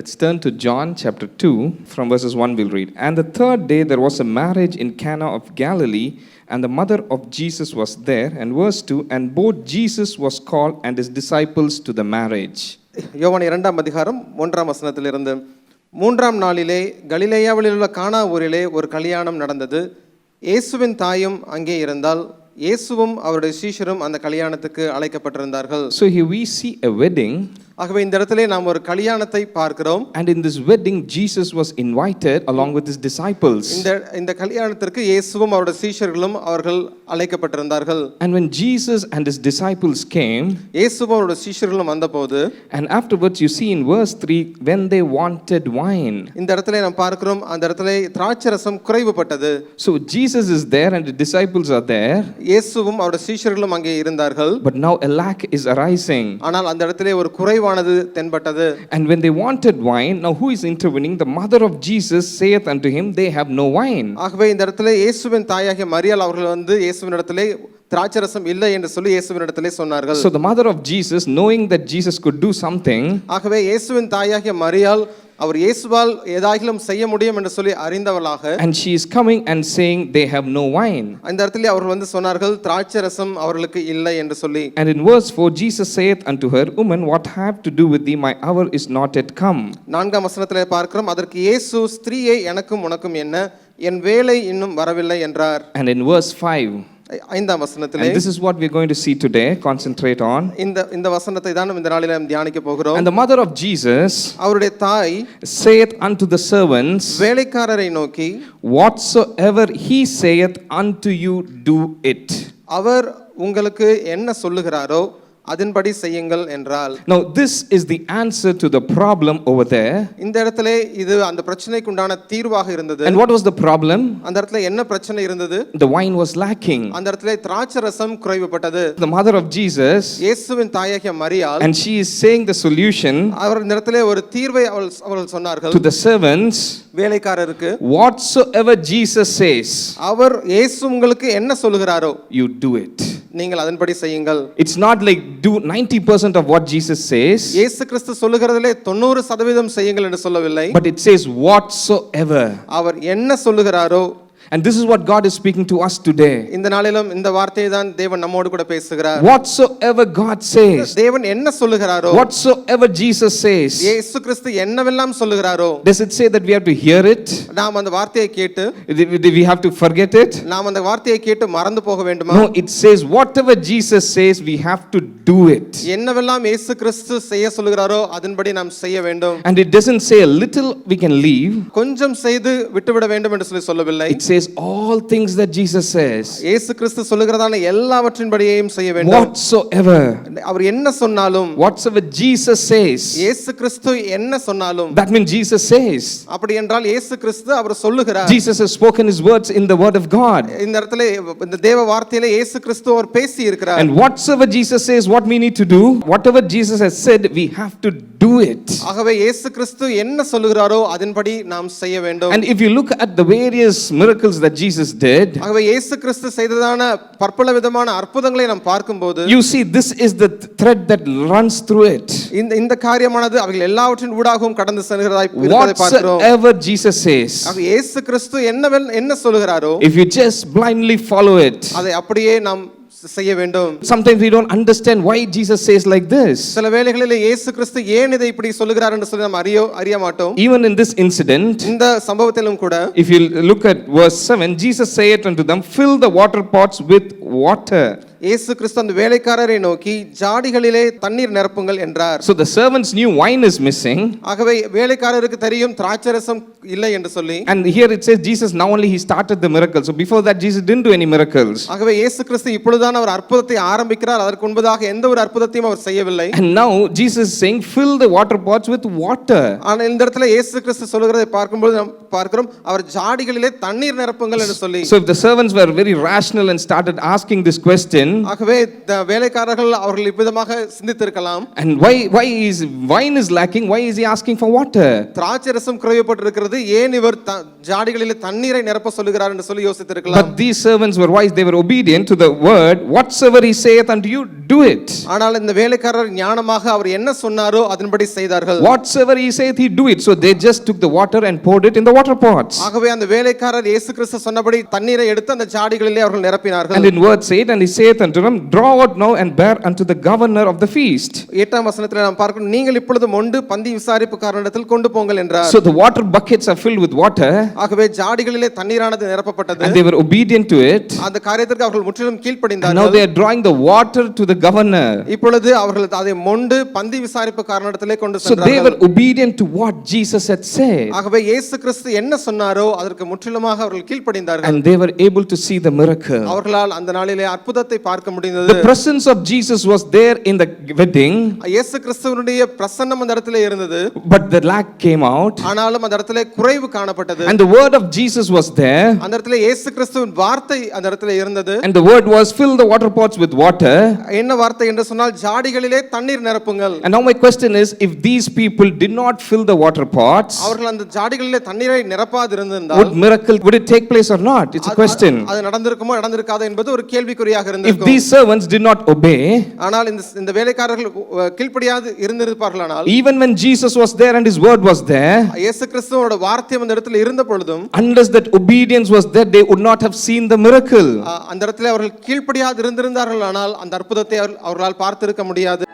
Let's turn to John chapter 2, from verses 1 we'll read. And the third day there was a marriage in Cana of Galilee, and the mother of Jesus was there. And verse 2, and both Jesus was called and his disciples to the marriage. யோவான் 2ஆம் அதிகாரம் 1ஆம் வசனத்திலிருந்து, 3ஆம் நாளிலே கலிலேயாவில் உள்ள கானா ஊரிலே ஒரு கல்யாணம் நடந்தது. இயேசுவின் தாயும் அங்கே இருந்தால். இயேசுவும் அவருடைய சீஷரும் அந்த கல்யாணத்துக்கு அழைக்கப்பட்டிருந்தார்கள். So here we see a wedding. ஆகவே இந்த இடத்திலே நாம் ஒரு கல்யாணத்தை பார்க்கிறோம். And in this wedding Jesus was invited along with his disciples. இந்த கல்யாணத்திற்கு இயேசுவும் அவருடைய சீஷர்களும் அவர்கள் அழைக்கப்பட்டிருந்தார்கள். And when Jesus and his disciples came, இயேசுவும் அவருடைய சீஷர்களும் வந்தபோது, and afterwards you see in verse 3, when they wanted wine. இந்த இடத்திலே நாம் பார்க்கிறோம், அந்த இடத்திலே திராட்சரசம் குறைவுபட்டது. So Jesus is there and the disciples are there. இயேசுவும் அவருடைய சீஷர்களும் அங்கே இருந்தார்கள். But now a lack is arising. ஆனால் அந்த இடத்திலே ஒரு குறைவானது தென்பட்டது. And when they wanted wine, now who is intervening? The mother of Jesus saith unto him, they have no wine. ஆகவே இந்த இடத்திலே இயேசுவின் தாயாகிய மரியாள் அவர்கள் வந்து இயேசுவின் இடத்திலே திராட்சரசம் இல்லை என்று சொல்லி இயேசுவின் இடத்திலே சொன்னார்கள். So the mother of Jesus, knowing that Jesus could do something, ஆகவே இயேசுவின் தாயாகிய மரியாள் அவர் இயேசுவால் ஏதாகிலும் செய்ய முடியும் என்று சொல்லி அறிந்தவளாக, and she is coming and saying they have no wine. அந்த இடத்திலே அவர்கள் வந்து சொன்னார்கள் திராட்சரசம் அவர்களுக்கு இல்லை என்று சொல்லி. And in verse 4 Jesus saith unto her, woman, what have to do with thee? My hour is not yet come. 4ஆம் வசனத்திலே பார்க்கிறோம், அதற்கு இயேசு, ஸ்திரீயே எனக்கும் உனக்கும் என்ன, என் வேலை இன்னும் வரவில்லை என்றார். And in verse 5, 5ஆம் வசனத்திலே, and this is what we are going to see today, concentrate on. இந்த வசனத்தை தான் இந்த நாளிலே நாம் தியானிக்க போகிறோம். And the mother of Jesus, அவருடைய தாய், saith unto the servants, வேலைக்காரரை நோக்கி, whatsoever he saith unto you, do it. அவர் உங்களுக்கு என்ன சொல்லுகிறாரோ அதன்படி செய்யுங்கள் என்றால். Now this is the answer to the problem over there. இந்த இடத்திலே இது அந்த பிரச்சனைக்கு உண்டான தீர்வாக இருந்தது. And what was the problem? அந்த இடத்துல என்ன பிரச்சனை இருந்தது? The wine was lacking. அந்த இடத்திலே திராட்சரசம் குறைவுபட்டது. The mother of Jesus, இயேசுவின் தாயாகிய மரியாள், and she is saying the solution. அவர் இந்த இடத்திலே ஒரு தீர்வை அவர்கள் சொன்னார்கள். To the servants, வேலைக்காரருக்கு, whatsoever Jesus says, அவர் இயேசு உங்களுக்கு என்ன சொல்லுகிறாரோ, you do it. நீங்கள் அதன்படி செய்யுங்கள். It's not like do 90% of what Jesus says. இயேசு கிறிஸ்து சொல்லுகிறதிலே 90% செய்யுங்கள் என்று சொல்லவில்லை. But it says whatsoever. அவர் என்ன சொல்லுகிறாரோ. And this is what God is speaking to us today. இந்த நாளிலும் இந்த வார்த்தையை தான் தேவன் நம்மோடு கூட பேசுகிறார். Whatsoever God says. தேவன் என்ன சொல்லுகிறாரோ. Whatsoever Jesus says. இயேசு கிறிஸ்து என்னவெல்லாம் சொல்லுகிறாரோ. Does it say that we have to hear it? நாம் அந்த வார்த்தையை கேட்டு we have to forget it? நாம் அந்த வார்த்தையை கேட்டு மறந்து போக வேண்டுமா? No, it says whatever Jesus says we have to do it. என்னவெல்லாம் இயேசு கிறிஸ்து செய்ய சொல்லுகிறாரோ அதன்படி நாம் செய்ய வேண்டும். And it doesn't say a little we can leave. கொஞ்சம் செய்து விட்டுவிட வேண்டும் என்று சொல்லவில்லை. It says all things that Jesus says. இயேசு கிறிஸ்து சொல்லுகிறதான எல்லாவற்றின்படியையும் செய்ய வேண்டும். Whatsoever. அவர் என்ன சொன்னாலும், whatsoever Jesus says. இயேசு கிறிஸ்து என்ன சொன்னாலும். That means Jesus says. அப்படி என்றால் இயேசு கிறிஸ்து அவர் சொல்லுகிறார். Jesus has spoken his words in the word of God. இந்த இடத்திலே இந்த தேவ வார்த்தையிலே இயேசு கிறிஸ்து அவர் பேசி இருக்கிறார். And whatsoever Jesus says, what we need to do, whatever Jesus has said, we have to do it. ஆகவே இயேசு கிறிஸ்து என்ன சொல்லுகிறாரோ அதன்படி நாம் செய்ய வேண்டும். And if you look at the various miracles that Jesus did, ஆகவே இயேசு கிறிஸ்து செய்ததான பற்பல விதமான அற்புதங்களை நாம் பார்க்கும்போது, you see this is the thread that runs through it. இந்த காரியமானது அவைகள் எல்லாவற்றின் ஊடாகவும் கடந்து செல்கிறதாய் இருக்கிறதை பார்க்கிறோம். Whatever Jesus says, ஆகவே இயேசு கிறிஸ்து என்ன சொல்லுகிறாரோ, if you just blindly follow it, அதை அப்படியே நாம் செய்ய வேண்டும். Sometimes we don't understand why Jesus says like this. சில வேளைகளில் இயேசு கிறிஸ்து ஏன் இதை இப்படி சொல்லுகிறார் என்று சொல்லி நாம் அறிய மாட்டோம். Even in this incident, இந்த சம்பவத்திலும் கூட, if you look at verse 7, Jesus saith unto them, fill the water pots with water. இயேசு கிறிஸ்து அந்த வேலைக்காரரை நோக்கி ஜாடிகளிலே தண்ணீர் நிரப்புங்கள் என்றார். So the servants knew wine is missing. ஆகவே வேலைக்காரருக்கு தெரியும் திராட்சரசம் இல்லை என்று சொல்லி. And here it says Jesus now only he started the miracle. So before that Jesus didn't do any miracles. ஆகவே இயேசு கிறிஸ்து இப்பொழுதுதான் அவர் அற்புதத்தை ஆரம்பிக்கிறார். அதற்கு முன்பதாக எந்த ஒரு அற்புதத்தையும் அவர் செய்யவில்லை. And now Jesus is saying fill the water pots with water. ஆனால் இந்த இடத்துல இயேசு கிறிஸ்து சொல்லுகிறதை பார்க்கும்போது நாம் பார்க்கிறோம் அவர் ஜாடிகளிலே தண்ணீர் நிரப்புங்கள் என்று சொல்லி. So if the servants were very rational and started asking this question, ஆகவே வேலைக்காரர்கள் அவர்கள் இப்படியாக சிந்தித்திருக்கலாம். And why is wine is lacking, why is he asking for water? திராட்சரசம் குறைவுபட்டிருக்கிறது, ஏன் இவர் ஜாடிகளிலே தண்ணீரை நிரப்ப சொல்லுகிறார் என்று சொல்லி யோசித்திருக்கலாம். But these servants were wise, they were obedient to the word, whatsoever he saith unto you, do do it. ஆனால் இந்த வேலைக்காரர் ஞானமாக அவர் என்ன சொன்னாரோ அதன்படி செய்தார்கள். Whatsoever he said, he do it. So they just took the water and poured it in the water pots. ஆகவே அந்த வேலைக்காரர் இயேசு கிறிஸ்து சொன்னபடி தண்ணீரை எடுத்து அந்த ஜாடிகளிலே அவர்கள் நிரப்பினார்கள். And in verse 8, and he saith unto them, draw out now and bear unto the governor of the feast. 8ஆம் வசனத்தில் நாம் பார்க்கிறோம், நீங்கள் இப்பொழுது மொண்டு பந்தி விசாரிப்புக்காரனிடத்தில் கொண்டு போங்கள் என்றார். So the water buckets are filled with water. ஆகவே ஜாடிகளிலே தண்ணீரானது நிரப்பப்பட்டது. And they were obedient to it. அந்த காரியத்திற்கு அவர்கள் முற்றிலும் கீழ்ப்படிந்தார்கள். And now they are drawing the water to the governor. இப்பொழுது அவர்கள் அதை மொண்டு பந்தி விசாரிப்புக்காரனிடத்திலே கொண்டு சென்றார்கள். So they were obedient to what Jesus had said. ஆகவே இயேசு கிறிஸ்து என்ன சொன்னாரோ அதற்கு முற்றிலுமாக அவர்கள் கீழ்ப்படிந்தார்கள். And they were able to see the miracle. அவர்களால் அந்த நாளிலே அற்புதத்தை பார்க்க முடிந்தது. The presence of Jesus was there in the wedding. இயேசு கிறிஸ்துவினுடைய பிரசன்னம் அந்த இடத்திலே இருந்தது. But the lack came out. ஆனாலும் அந்த இடத்திலே குறைவு காணப்பட்டது. And the word of Jesus was there. அந்த இடத்திலே இயேசு கிறிஸ்துவின் வார்த்தை அந்த இடத்திலே இருந்தது. And the word was, fill the water pots with water. என்ன வார்த்தை என்று சொன்னால் ஜாடிகளிலே தண்ணீர் நிரப்புங்கள். And now my question is, if these people did not fill the water pots, அவர்கள் அந்த ஜாடிகளிலே தண்ணீரை நிரப்பாதிருந்தால் would it take place or not? It's a question. அது நடந்திருக்குமோ நடந்திருக்காதோ என்பது ஒரு கேள்விக்குறியாக இருந்திருக்கும். If these servants did not obey, ஆனால் இந்த வேலைக்காரர்கள் கீழ்ப்படியாது இருந்திருப்பார்களானால், even when Jesus was there and his word was there, இயேசு கிறிஸ்துவோட வார்த்தை அந்த இடத்துல இருந்த பொழுதும், unless that obedience was there, they would not have seen the miracle. அந்த இடத்துல அவர்கள் கீழ்ப்படியாது இருந்திருந்தார்களானால் அந்த அற்புதத்தை அவர்களால் பார்த்திருக்க முடியாது.